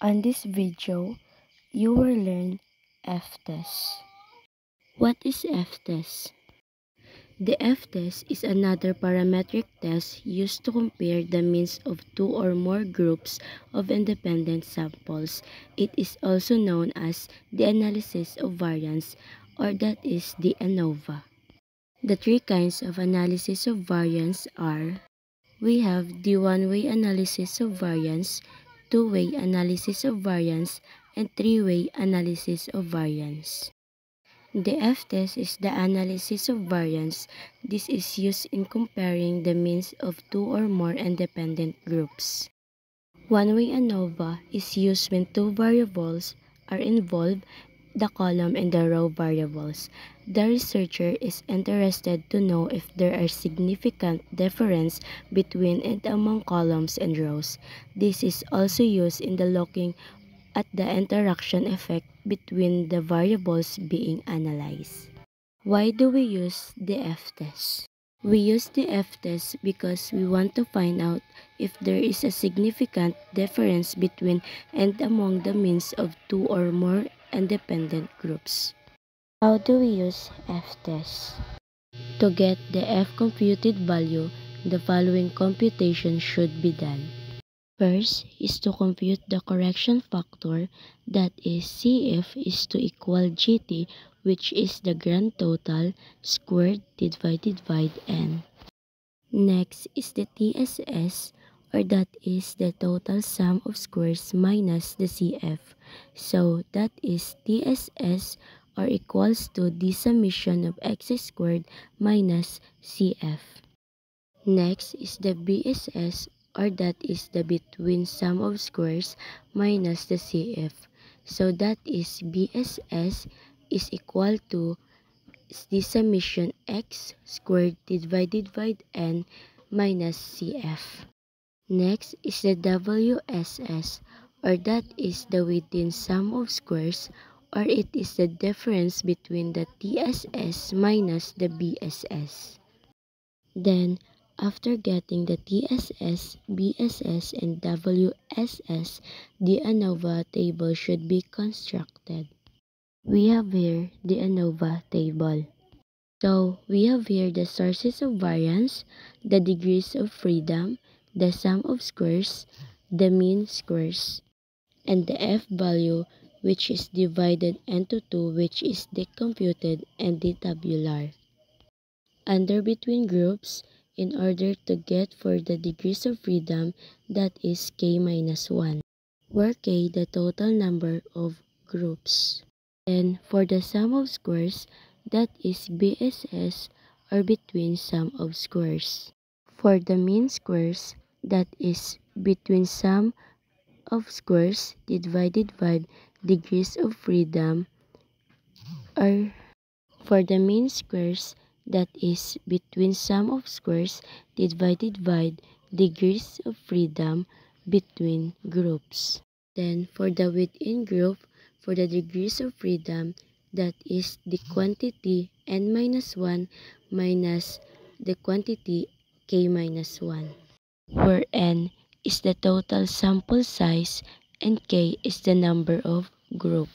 On this video, you will learn F-test. What is F-test? The F-test is another parametric test used to compare the means of two or more groups of independent samples. It is also known as the analysis of variance, or that is the ANOVA. The three kinds of analysis of variance are: we have the one-way analysis of variance, two-way analysis of variance, and three-way analysis of variance. The F-test is the analysis of variance. This is used in comparing the means of two or more independent groups. One-way ANOVA is used when two variables are involved, the column and the row variables. The researcher is interested to know if there are significant difference between and among columns and rows. This is also used in the looking at the interaction effect between the variables being analyzed. Why do we use the F-test? We use the F-test because we want to find out if there is a significant difference between and among the means of two or more independent groups. How do we use F-test? To get the F computed value, the following computation should be done. First is to compute the correction factor, that is CF is to equal GT, which is the grand total squared divided by N. Next is the TSS, or that is the total sum of squares minus the CF. So that is TSS or equals to the summation of x squared minus CF. Next is the BSS, or that is the between sum of squares minus the CF. So that is BSS is equal to the summation x squared divided by N minus CF. Next is the WSS, or that is the within sum of squares, or it is the difference between the TSS minus the BSS. Then, after getting the TSS, BSS, and WSS, the ANOVA table should be constructed. We have here the ANOVA table. So, we have here the sources of variance, the degrees of freedom, the sum of squares, the mean squares, and the F value, which is divided into two, which is the computed and the tabular. Under between groups, in order to get for the degrees of freedom, that is k minus 1, where k the total number of groups. Then for the sum of squares, that is BSS, or between sum of squares. For the mean squares, that is between sum of squares divided by degrees of freedom, or for the mean squares, that is between sum of squares divided by degrees of freedom between groups. Then for the within group, for the degrees of freedom, that is the quantity n minus 1 minus the quantity k minus 1, where n is the total sample size and k is the number of group.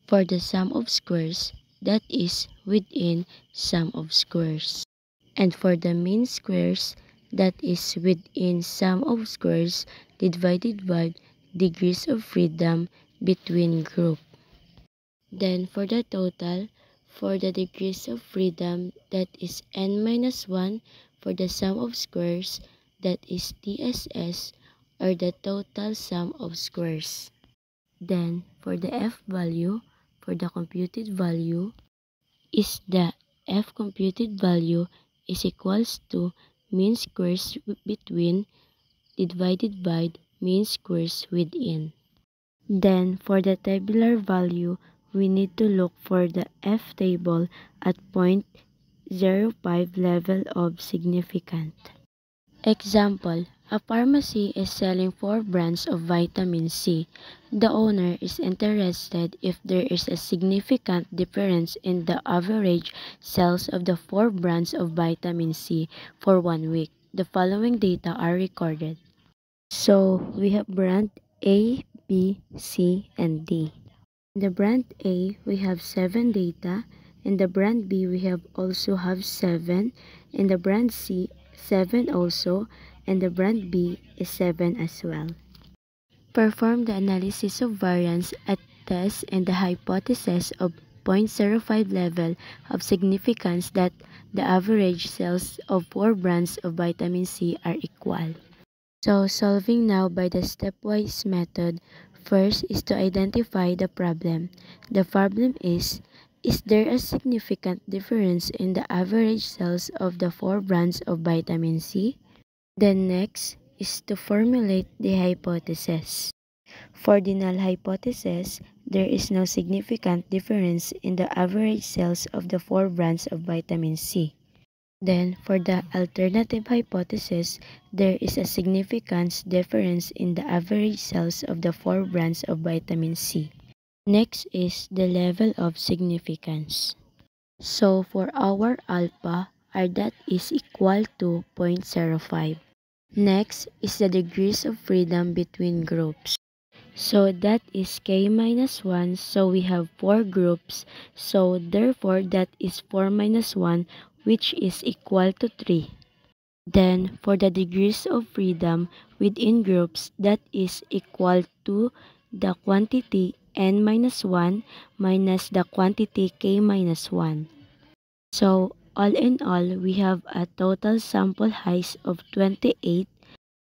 For the sum of squares, that is within sum of squares. And for the mean squares, that is within sum of squares divided by degrees of freedom between group. Then for the total, for the degrees of freedom, that is n minus 1, for the sum of squares, that is TSS, or the total sum of squares. Then for the F value, for the computed value, is the F computed value is equals to mean squares between divided by mean squares within. Then for the tabular value, we need to look for the F table at 0.05 level of significant. Example, a pharmacy is selling 4 brands of vitamin C. The owner is interested if there is a significant difference in the average sales of the 4 brands of vitamin C for 1 week. The following data are recorded. So, we have brand A, B, C, and D. In the brand A, we have 7 data. In the brand B, we also have 7. In the brand C, 7 also. And the brand B is 7 as well. Perform the analysis of variance at test and the hypothesis of 0.05 level of significance that the average sales of 4 brands of vitamin C are equal. So, solving now by the stepwise method, first is to identify the problem. The problem is there a significant difference in the average sales of the 4 brands of vitamin C? Then next is to formulate the hypothesis. For the null hypothesis, there is no significant difference in the average sales of the 4 brands of vitamin C. Then, for the alternative hypothesis, there is a significant difference in the average sales of the 4 brands of vitamin C. Next is the level of significance. So, for our alpha, our that is equal to 0.05. Next is the degrees of freedom between groups. So that is k minus 1, so we have 4 groups, so therefore that is 4 minus 1, which is equal to 3. Then for the degrees of freedom within groups, that is equal to the quantity n minus 1 minus the quantity k minus 1. So all in all, we have a total sample size of 28.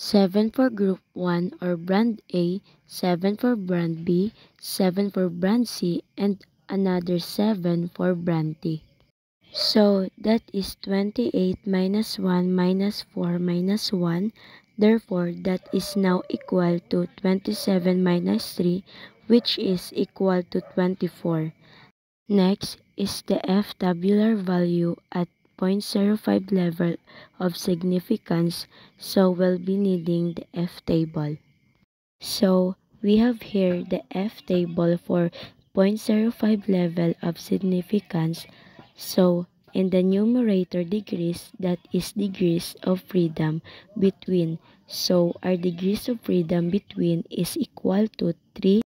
7 for group 1 or brand A, 7 for brand B, 7 for brand C, and another 7 for brand D. So that is 28 minus 1 minus 4 minus 1. Therefore, that is now equal to 27 minus 3, which is equal to 24. Next is the F tabular value at 0.05 level of significance, so we'll be needing the F table. So we have here the F table for 0.05 level of significance. So in the numerator degrees, that is degrees of freedom between. So our degrees of freedom between is equal to 3.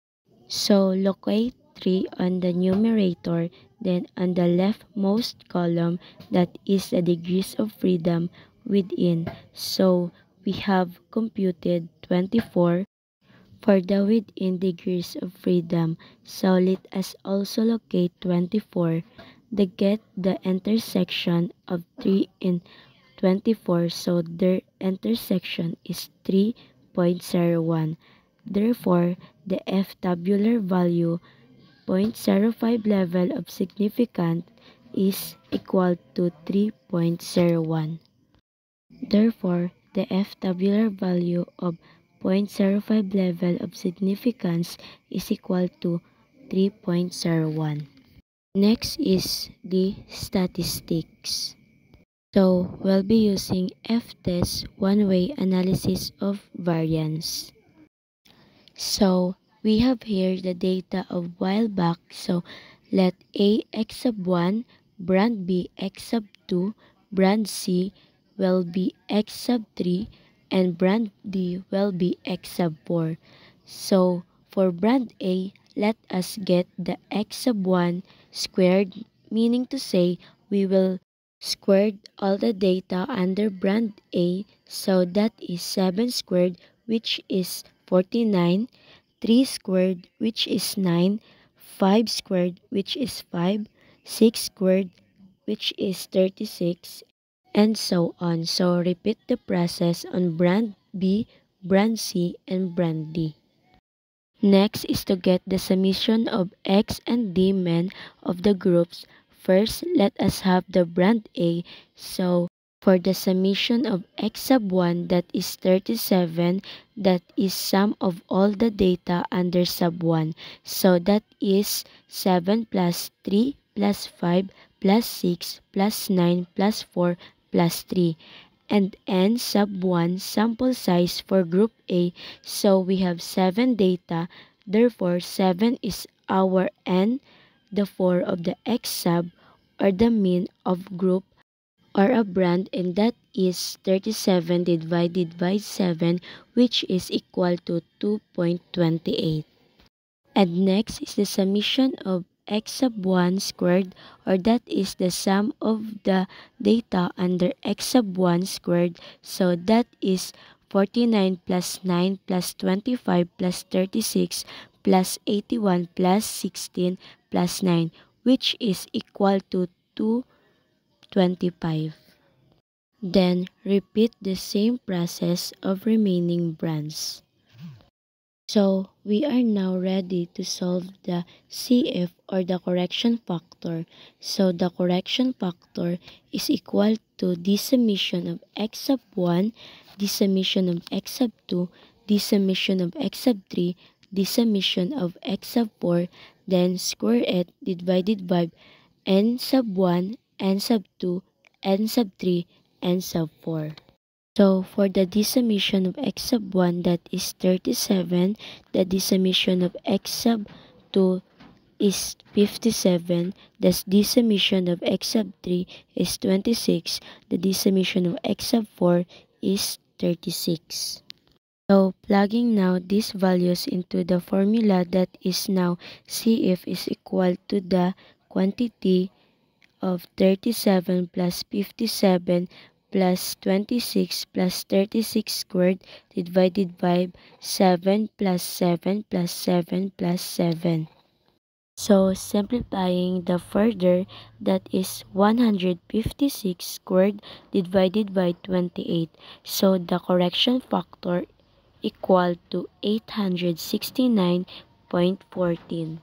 So locate 3 on the numerator, then on the leftmost column, that is the degrees of freedom within. So we have computed 24 for the within degrees of freedom. So let us also locate 24 to get the intersection of 3 and 24. So their intersection is 3.01. Therefore, the F tabular value 0.05 level of significance is equal to 3.01. Therefore, the F tabular value of 0.05 level of significance is equal to 3.01. Next is the statistics. So, we'll be using F-test one-way analysis of variance. So, we have here the data of while back. So, let A x sub 1, brand B x sub 2, brand C will be x sub 3, and brand D will be x sub 4. So, for brand A, let us get the x sub 1 squared, meaning to say we will square all the data under brand A. So, that is 7 squared, which is 49, 3 squared, which is 9, 5 squared, which is 5, 6 squared, which is 36, and so on. So repeat the process on brand B, brand C, and brand D. Next is to get the summation of X and D men of the groups. First, let us have the brand A. So for the summation of X sub 1, that is 37, that is sum of all the data under sub 1. So that is 7 plus 3 plus 5 plus 6 plus 9 plus 4 plus 3. And n sub 1 sample size for group A. So we have 7 data. Therefore, 7 is our n, the 4 of the X sub, or the mean of group or a brand, and that is 37 divided by 7, which is equal to 2.28. And next is the summation of x sub 1 squared, or that is the sum of the data under x sub 1 squared. So that is 49 plus 9 plus 25 plus 36 plus 81 plus 16 plus 9, which is equal to 225. Then repeat the same process of remaining brands. So, we are now ready to solve the CF, or the correction factor. So, the correction factor is equal to the summation of x sub 1, the summation of x sub 2, the summation of x sub 3, the summation of x sub 4, then square it divided by n sub 1, n sub 2, n sub 3, n sub 4. So, for the summation of x sub 1, that is 37, the summation of x sub 2 is 57, the summation of x sub 3 is 26, the summation of x sub 4 is 36. So, plugging now these values into the formula, that is now CF is equal to the quantity of 37 plus 57 plus 26 plus 36 squared divided by 7 plus 7 plus 7 plus 7. So, simplifying the further, that is 156 squared divided by 28. So, the correction factor equal to 869.14.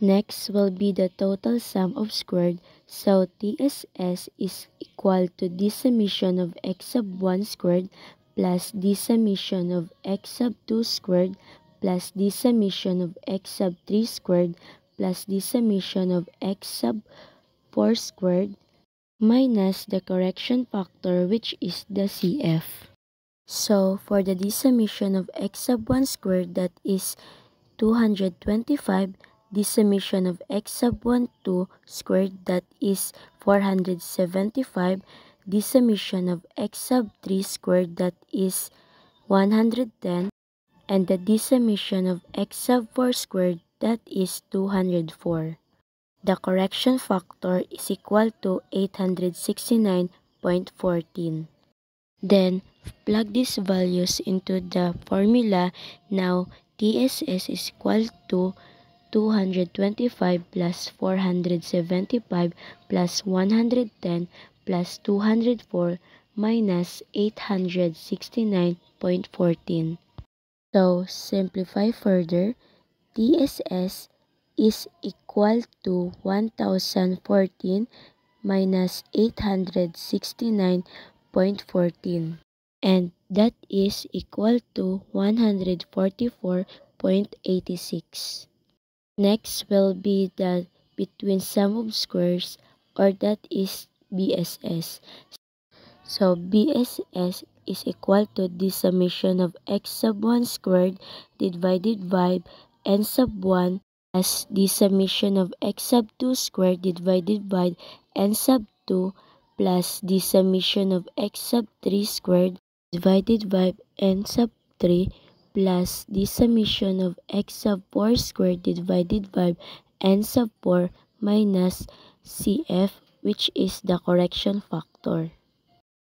Next will be the total sum of squared. So, TSS is equal to the summation of x sub 1 squared plus the summation of x sub 2 squared plus the summation of x sub 3 squared plus the summation of x sub 4 squared minus the correction factor, which is the CF. So, for the summation of x sub 1 squared, that is 225, the summation of x sub 1 2 squared, that is 475, the summation of x sub 3 squared, that is 110, and the summation of x sub 4 squared, that is 204. The correction factor is equal to 869.14. Then, plug these values into the formula. Now, TSS is equal to 225 plus 475 plus 110 plus 204 minus 869.14. So, simplify further. TSS is equal to 1014 minus 869.14, and that is equal to 144.86. Next will be the between sum of squares, or that is BSS. So, BSS is equal to the summation of x sub 1 squared divided by n sub 1 plus the summation of x sub 2 squared divided by n sub 2 plus the summation of x sub 3 squared divided by n sub 3 plus the summation of x sub 4 squared divided by n sub 4 minus CF, which is the correction factor.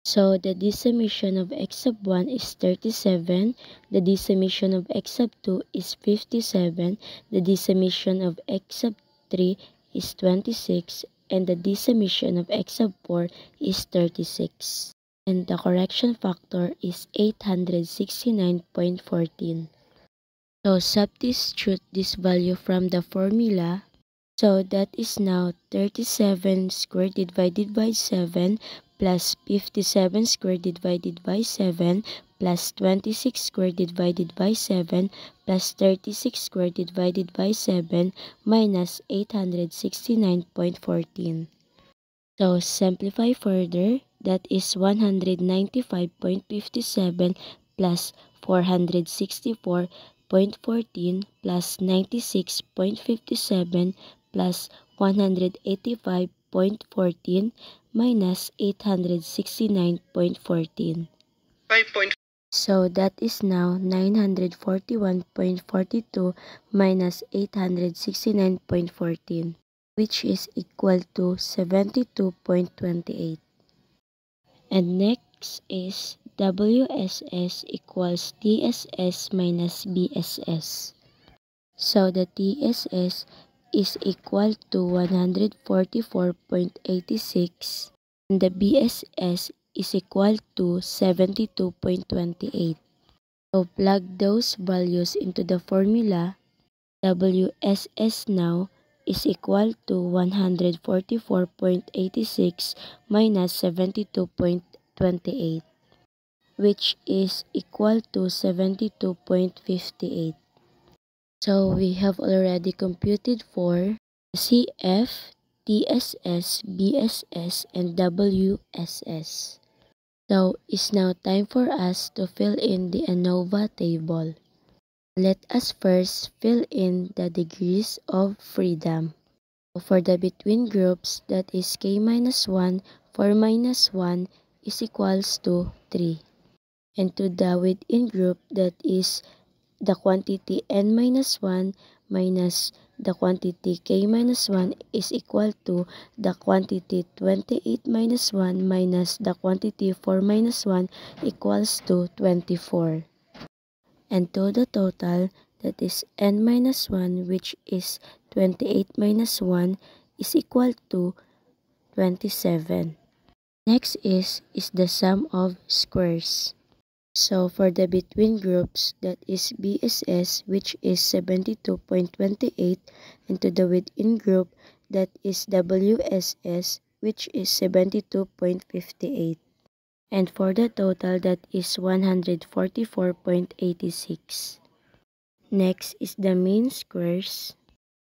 So, the summation of x sub 1 is 37, the summation of x sub 2 is 57, the summation of x sub 3 is 26, and the summation of x sub 4 is 36. And the correction factor is 869.14. So, substitute this value from the formula. So, that is now 37 squared divided by 7 plus 57 squared divided by 7 plus 26 squared divided by 7 plus 36 squared divided by 7 minus 869.14. So, simplify further. That is 195.57 plus 464.14 plus 96.57 plus 185.14 minus 869.14. So that is now 941.42 minus 869.14, which is equal to 72.28. And next is WSS equals TSS minus BSS. So the TSS is equal to 144.86 and the BSS is equal to 72.28. So plug those values into the formula. WSS now is equal to 144.86 minus 72.28, which is equal to 72.58. So we have already computed for CF, TSS, BSS, and WSS. So it's now time for us to fill in the ANOVA table. Let us first fill in the degrees of freedom. For the between groups, that is K-1, 4-1 is equals to 3. And to the within group, that is the quantity n-1 minus the quantity k-1 is equal to the quantity 28-1 minus the quantity 4-1 equals to 24. And to the total, that is n-1, which is 28-1, is equal to 27. Next is the sum of squares. So for the between groups, that is BSS, which is 72.28, and to the within group, that is WSS, which is 72.58. And for the total, that is 144.86. Next is the mean squares.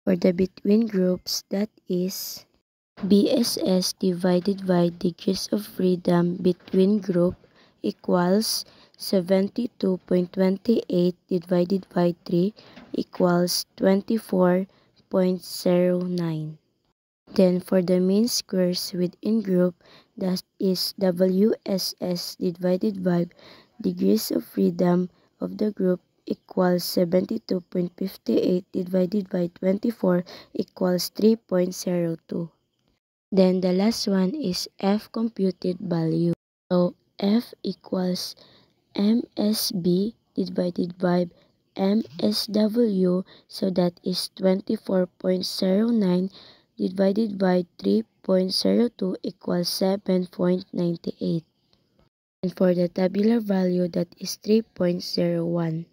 For the between groups, that is BSS divided by degrees of freedom between group equals 72.28 divided by 3 equals 24.09. Then for the mean squares within group, that is WSS divided by degrees of freedom of the group equals 72.58 divided by 24 equals 3.02. Then the last one is F computed value. So F equals MSB divided by MSW, so that is 24.09 divided by 3.02 equals 7.98. And for the tabular value, that is 3.01.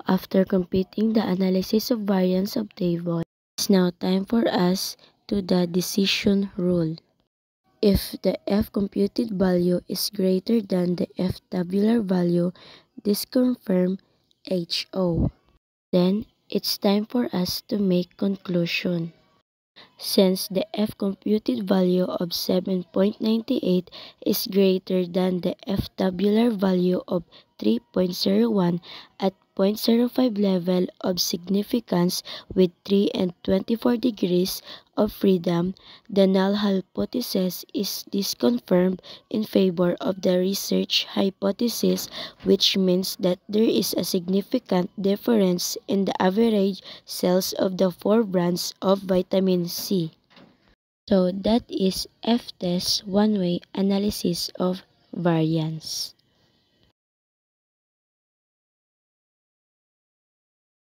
After completing the analysis of variance of table, it's now time for us to the decision rule. If the F computed value is greater than the F tabular value, this confirms HO. Then it's time for us to make conclusion. Since the F computed value of 7.98 is greater than the F tabular value of 3.01 at 0.05 level of significance with 3 and 24 degrees of freedom, the null hypothesis is disconfirmed in favor of the research hypothesis, which means that there is a significant difference in the average sales of the 4 brands of vitamin C. So that is F-test one-way analysis of variance.